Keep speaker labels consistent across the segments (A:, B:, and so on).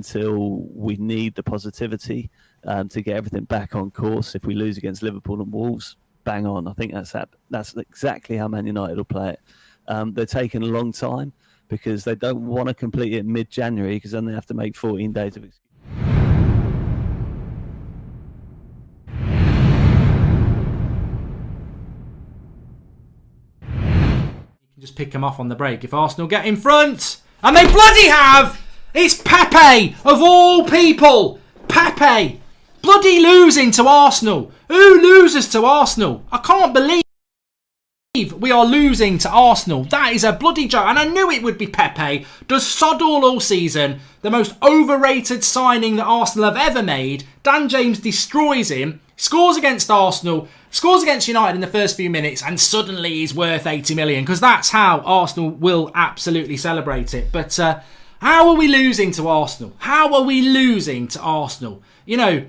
A: until we need the positivity to get everything back on course. If we lose against Liverpool and Wolves, bang on. I think that's exactly how Man United will play it. They're taking a long time because they don't want to complete it mid-January, because then they have to make 14 days of excuse.
B: Just pick them off on the break if Arsenal get in front, and they bloody have. It's Pepe of all people. Pepe bloody losing to Arsenal. Who loses to Arsenal? I can't believe we are losing to Arsenal. That is a bloody joke, and I knew it would be Pepe. Does sod all season. The most overrated signing that Arsenal have ever made. Dan James destroys him. Scores against Arsenal, scores against United in the first few minutes, and suddenly he's worth 80 million, because that's how Arsenal will absolutely celebrate it. But how are we losing to Arsenal? How are we losing to Arsenal? You know,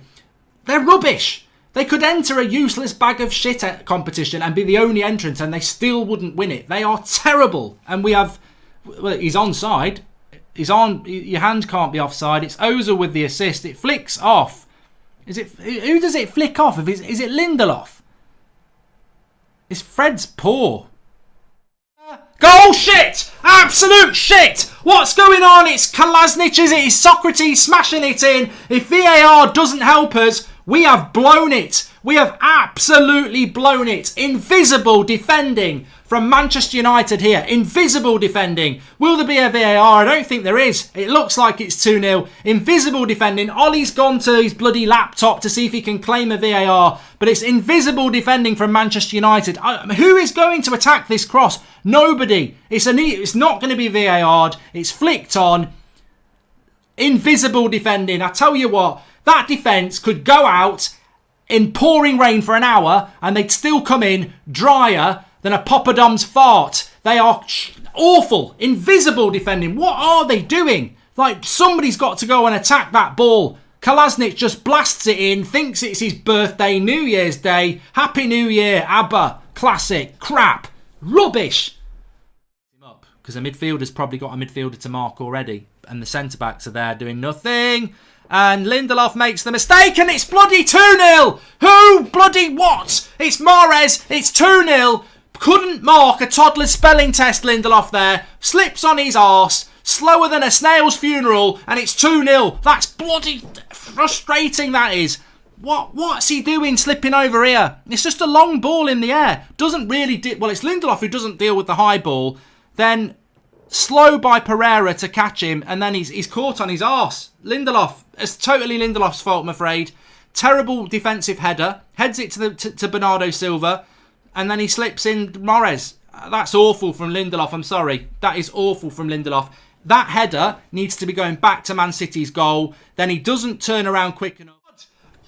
B: they're rubbish. They could enter a useless bag of shit competition and be the only entrant, and they still wouldn't win it. They are terrible. And we have... Well, he's onside. He's on... Your hand can't be offside. It's Ozil with the assist. It flicks off. Who does it flick off? Is it Lindelof? Is Fred's poor? Goal shit! Absolute shit! What's going on? It's Kolasinac, is it? It's Socrates smashing it in. If VAR doesn't help us, we have blown it. We have absolutely blown it. Invisible defending from Manchester United here. Invisible defending. Will there be a VAR? I don't think there is. It looks like it's 2-0. Invisible defending. Ollie's gone to his bloody laptop to see if he can claim a VAR. But it's invisible defending from Manchester United. Who is going to attack this cross? Nobody. It's not going to be VAR'd. It's flicked on. Invisible defending. I tell you what, that defence could go out in pouring rain for an hour and they'd still come in drier than a Poppadom's fart. They are awful. Invisible defending. What are they doing? Like, somebody's got to go and attack that ball. Kolasinac just blasts it in, thinks it's his birthday, New Year's Day. Happy New Year, ABBA. Classic. Crap. Rubbish. Because the midfielder's probably got a midfielder to mark already. And the centre-backs are there doing nothing. And Lindelof makes the mistake, and it's bloody 2-0. Who bloody what? It's Mahrez. It's 2-0. Couldn't mark a toddler's spelling test, Lindelof there. Slips on his arse. Slower than a snail's funeral, and it's 2-0. That's bloody frustrating, that is. What's he doing slipping over here? It's just a long ball in the air. Doesn't really... Well, it's Lindelof who doesn't deal with the high ball. Then... slow by Pereira to catch him, and then he's caught on his arse. Lindelof. It's totally Lindelof's fault, I'm afraid. Terrible defensive header. Heads it to Bernardo Silva, and then he slips in Mahrez. That's awful from Lindelof, I'm sorry. That is awful from Lindelof. That header needs to be going back to Man City's goal. Then he doesn't turn around quick enough.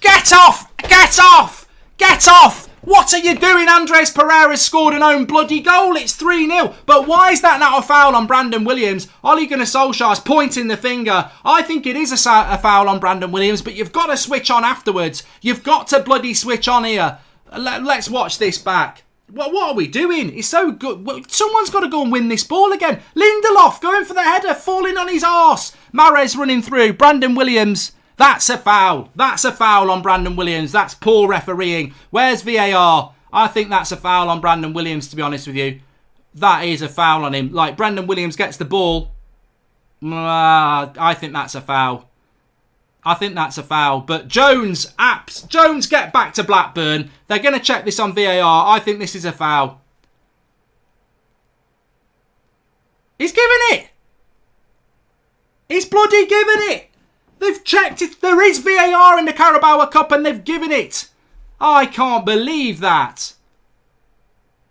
B: Get off! Get off! Get off! What are you doing? Andres Pereira scored an own bloody goal. It's 3-0. But why is that not a foul on Brandon Williams? Ole Gunnar Solskjaer's pointing the finger. I think it is a foul on Brandon Williams, but you've got to switch on afterwards. You've got to bloody switch on here. Let's watch this back. What are we doing? It's so good. Someone's got to go and win this ball again. Lindelof going for the header, falling on his arse. Mahrez running through. Brandon Williams... That's a foul. That's a foul on Brandon Williams. That's poor refereeing. Where's VAR? I think that's a foul on Brandon Williams, to be honest with you. That is a foul on him. Like, Brandon Williams gets the ball. I think that's a foul. I think that's a foul. But Jones get back to Blackburn. They're going to check this on VAR. I think this is a foul. He's given it. He's bloody given it. They've checked it. There is VAR in the Carabao Cup and they've given it. I can't believe that.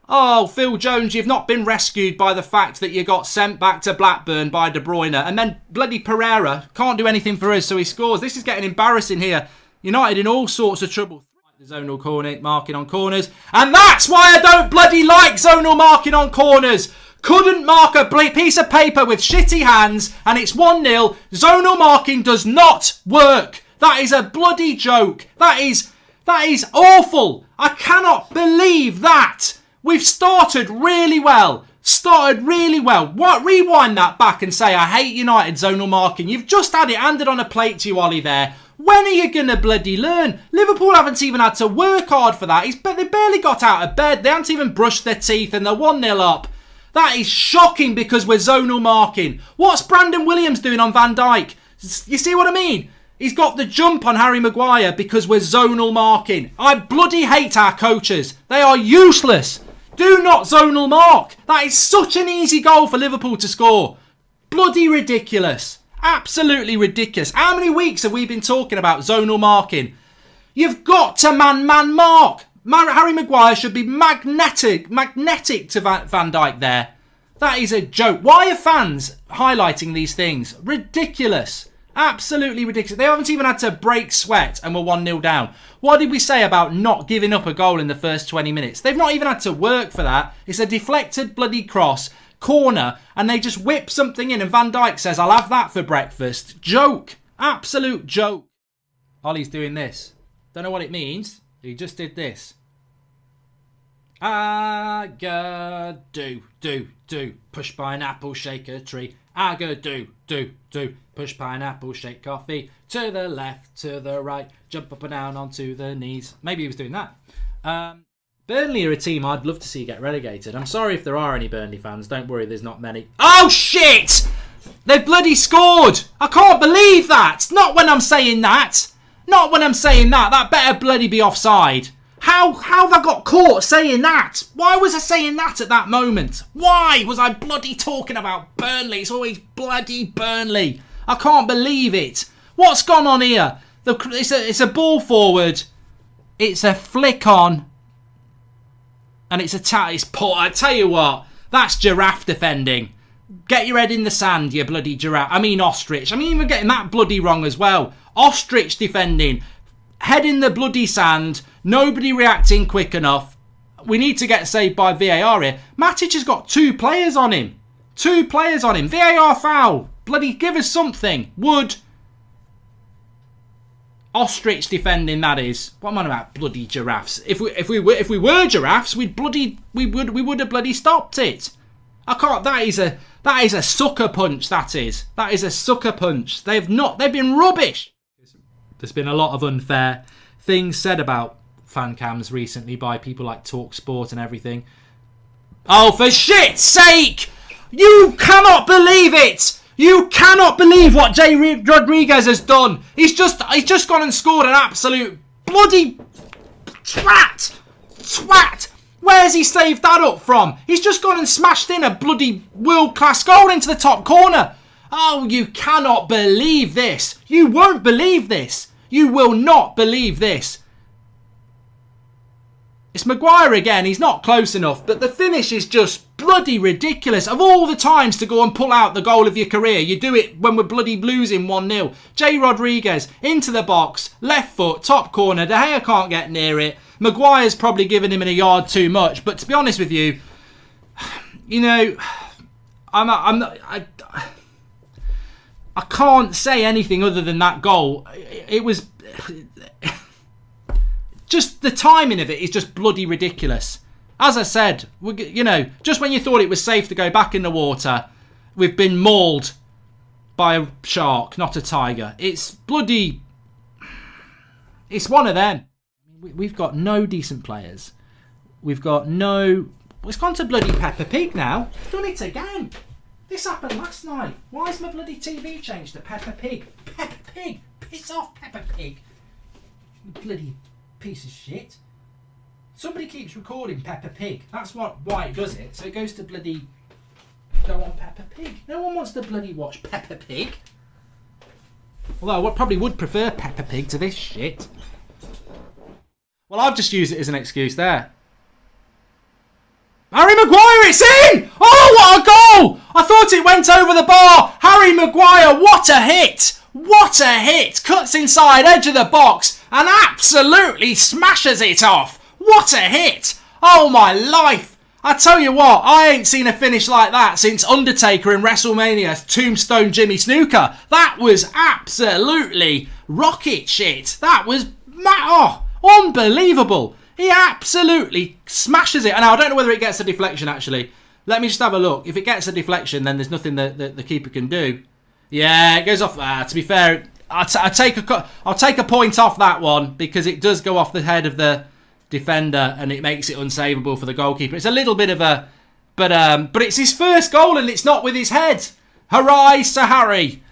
B: Oh, Phil Jones, you've not been rescued by the fact that you got sent back to Blackburn by De Bruyne. And then bloody Pereira can't do anything for us, so he scores. This is getting embarrassing here. United in all sorts of trouble. The zonal corner, marking on corners. And that's why I don't bloody like zonal marking on corners. Couldn't mark a piece of paper with shitty hands, and it's 1-0. Zonal marking does not work. That is a bloody joke. That is awful. I cannot believe that. We've started really well. Started really well. What? Rewind that back and say, I hate United zonal marking. You've just had it handed on a plate to you, Ollie, there. When are you going to bloody learn? Liverpool haven't even had to work hard for that. They barely got out of bed. They haven't even brushed their teeth and they're 1-0 up. That is shocking because we're zonal marking. What's Brandon Williams doing on Van Dijk? You see what I mean? He's got the jump on Harry Maguire because we're zonal marking. I bloody hate our coaches. They are useless. Do not zonal mark. That is such an easy goal for Liverpool to score. Bloody ridiculous. Absolutely ridiculous. How many weeks have we been talking about zonal marking? You've got to man mark. Harry Maguire should be magnetic to Van Dijk there. That is a joke. Why are fans highlighting these things? Ridiculous. Absolutely ridiculous. They haven't even had to break sweat and we're 1-0 down. What did we say about not giving up a goal in the first 20 minutes? They've not even had to work for that. It's a deflected bloody cross, corner, and they just whip something in and Van Dijk says, I'll have that for breakfast. Joke. Absolute joke. Ollie's doing this. Don't know what it means. He just did this. I go do. Push pineapple, shake a tree. I go do. Push pineapple, shake coffee. To the left, to the right. Jump up and down onto the knees. Maybe he was doing that. Burnley are a team I'd love to see get relegated. I'm sorry if there are any Burnley fans. Don't worry, there's not many. Oh, shit! They've bloody scored! I can't believe that! Not when I'm saying that! Not when I'm saying that! That better bloody be offside. How have I got caught saying that? Why was I saying that at that moment? Why was I bloody talking about Burnley? It's always bloody Burnley. I can't believe it. What's gone on here? It's a ball forward. It's a flick on. And it's a I tell you what, that's giraffe defending. Get your head in the sand, you bloody giraffe. I mean ostrich. I'm even getting that bloody wrong as well. Ostrich defending. Head in the bloody sand. Nobody reacting quick enough. We need to get saved by VAR here. Matic has got 2 players on him. 2 players on him. VAR foul. Bloody give us something. Wood. Ostrich defending, that is. What am I on about? Bloody giraffes. If we were giraffes, we would have bloody stopped it. I can't. That is a sucker punch. That is a sucker punch. They've been rubbish. There's been a lot of unfair things said about fan cams recently by people like TalkSport and everything. Oh, for shit's sake! You cannot believe it! You cannot believe what Jay Rodriguez has done. He's just gone and scored an absolute bloody twat. Where's he saved that up from? He's just gone and smashed in a bloody world-class goal into the top corner. Oh, you cannot believe this. You won't believe this. You will not believe this. It's Maguire again. He's not close enough, but the finish is just bloody ridiculous. Of all the times to go and pull out the goal of your career, you do it when we're bloody losing 1-0. Jay Rodriguez into the box, left foot, top corner. De Gea can't get near it. Maguire's probably given him a yard too much. But to be honest with you, you know, I can't say anything other than that goal. It was just the timing of it is just bloody ridiculous. As I said, you know, just when you thought it was safe to go back in the water, we've been mauled by a shark, not a tiger. It's bloody... It's one of them. We've got no decent players. We've got no... It's gone to bloody Peppa Pig now. Done it again. This happened last night. Why is my bloody TV changed to Peppa Pig? Peppa Pig! Piss off, Peppa Pig! You bloody piece of shit. Somebody keeps recording Peppa Pig. That's why it does it. So it goes to bloody... Go on Peppa Pig. No one wants to bloody watch Peppa Pig. Although I probably would prefer Peppa Pig to this shit. Well, I've just used it as an excuse there. Harry Maguire, it's in! Oh, what a goal! I thought it went over the bar. Harry Maguire, what a hit! What a hit! Cuts inside, edge of the box, and absolutely smashes it off. What a hit! Oh, my life! I tell you what, I ain't seen a finish like that since Undertaker in WrestleMania Tombstone Jimmy Snuka. That was absolutely rocket shit. That was... unbelievable. He absolutely smashes it. And I don't know whether it gets a deflection, actually. Let me just have a look. If it gets a deflection, then there's nothing that the keeper can do. Yeah, it goes off. To be fair, I'll take a point off that one because it does go off the head of the defender and it makes it unsavable for the goalkeeper. It's a little bit of a... But it's his first goal and it's not with his head. Hurrah to Harry.